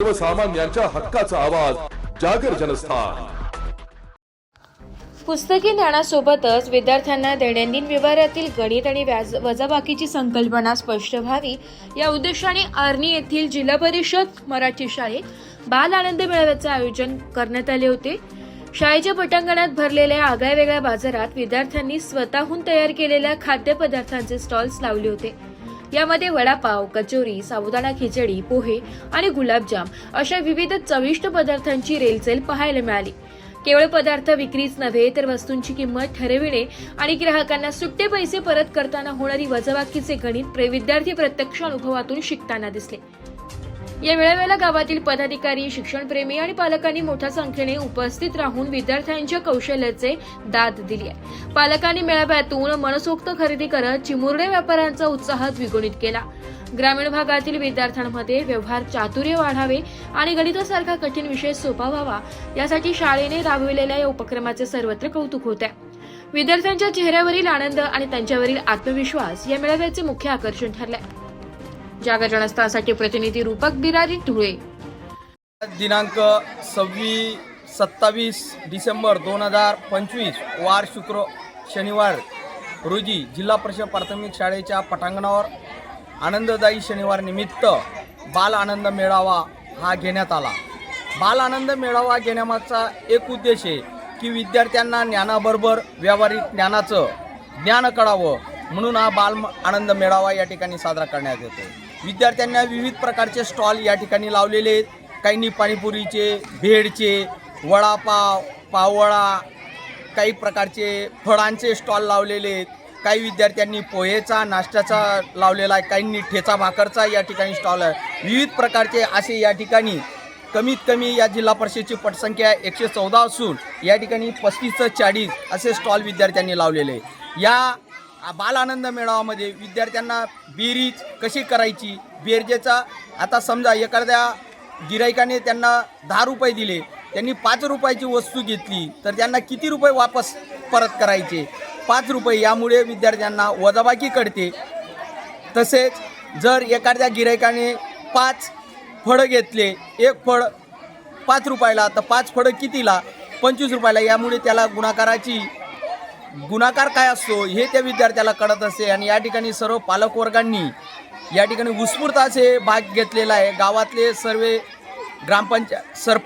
सर्वसामान्यांच्या हक्काचा आवाज जागर जनस्थान। पुस्तकी ज्ञानासोबतच विद्यार्थ्यांना दैनंदिन व्यवहारातील गणित आणि वजाबाकीची संकल्पना स्पष्ट व्हावी या उद्देशाने आर्णी येथील जिल्हा परिषद मराठी शाळेत बाल आनंद मेळाव्याचे आयोजन करण्यात आले होते। शाळेच्या पटांगणात भरलेल्या आगळ्यावेगळ्या बाजारात विद्यार्थ्यांनी स्वतःहून तयार केलेल्या खाद्यपदार्थांचे स्टॉल्स लावले होते। यामध्ये वडापाव, कचोरी, साबुदाणा खिचडी, पोहे आणि गुलाबजाम अशा विविध चविष्ट पदार्थांची रेलचेल पाहायला मिळाली। केवळ पदार्थ विक्रीच नव्हे तर वस्तूंची किंमत ठरविणे आणि ग्राहकांना सुट्टे पैसे परत करताना होणारी वजाबाकीचे गणित विद्यार्थी प्रत्यक्ष अनुभवातून शिकताना दिसले। या मेळाव्याला गावातील पदाधिकारी, शिक्षणप्रेमी आणि पालकांनी मोठ्या संख्येने उपस्थित राहून विद्यार्थ्यांच्या कौशल्याचे दाद दिली आहे। पालकांनी मेळाव्यातून मनसोक्त खरेदी करत चिमुरडे व्यापाऱ्यांचा उत्साह द्विगुणित केला। ग्रामीण भागातील विद्यार्थ्यांमध्ये व्यवहार चातुर्य वाढावे आणि गणितासारखा कठीण विषय सोपा व्हावा यासाठी शाळेने राबविलेल्या या उपक्रमाचे सर्वत्र कौतुक होते। विद्यार्थ्यांच्या चेहऱ्यावरील आनंद आणि त्यांच्यावरील आत्मविश्वास या मेळाव्याचे मुख्य आकर्षण ठरले। जागर जनस्थानसाठी प्रतिनिधी रूपक बिरारी धुळे। दिनांक 27 डिसेंबर 2025 वार शनिवार रोजी जिल्हा परिषद प्राथमिक शाळेच्या पटांगणावर आनंददायी शनिवार निमित्त बाल आनंद मेळावा हा घेण्यात आला। बाल आनंद मेळावा घेण्यामागचा एक उद्देश आहे की विद्यार्थ्यांना ज्ञानाबरोबर व्यावहारिक ज्ञानाचं ज्ञान कळावं म्हणून हा बाल आनंद मेळावा या ठिकाणी साजरा करण्यात येतो। विद्यार्थ्यांना विविध प्रकारचे स्टॉल या ठिकाणी लावलेले आहेत। काहींनी पाणीपुरीचे, भेळचे, वडापाव, पाववडा, काही प्रकारचे फळांचे स्टॉल लावलेले आहेत। काही विद्यार्थ्यांनी पोहेचा, नाश्त्याचा लावलेला आहे, काहींनी ठेचा भाकरचा या ठिकाणी स्टॉल आहे। विविध प्रकारचे असे या ठिकाणी कमीत कमी या जिल्हा परिषदेची पटसंख्या 114 असून या ठिकाणी 35 ते 40 असे स्टॉल विद्यार्थ्यांनी लावलेले आहे। या बाल आनंद मेळाव्यामध्ये विद्यार्थ्यांना बेरीज कशी करायची, बेरजेचा आता समजा एखाद्या गिराईकाने त्यांना 10 रुपये दिले, त्यांनी 5 रुपयाची वस्तू घेतली तर त्यांना किती रुपये वापस परत करायचे, 5 रुपये। यामुळे विद्यार्थ्यांना वजाबाकी कळते। तसेच जर एखाद्या गिराईकाने 5 फळं घेतले, एक फळ 5 रुपयाला तर 5 फळं कितीला, 25 रुपयाला। यामुळे त्याला गुणाकार काय असतो हे त्या विद्यार्थ्याला कळत असते आणि या ठिकाणी सर्व पालकवर्गांनी या ठिकाणी उत्स्फूर्त असे भाग घेतलेला आहे। गावातले सर्व ग्रामपंचायत सरपंच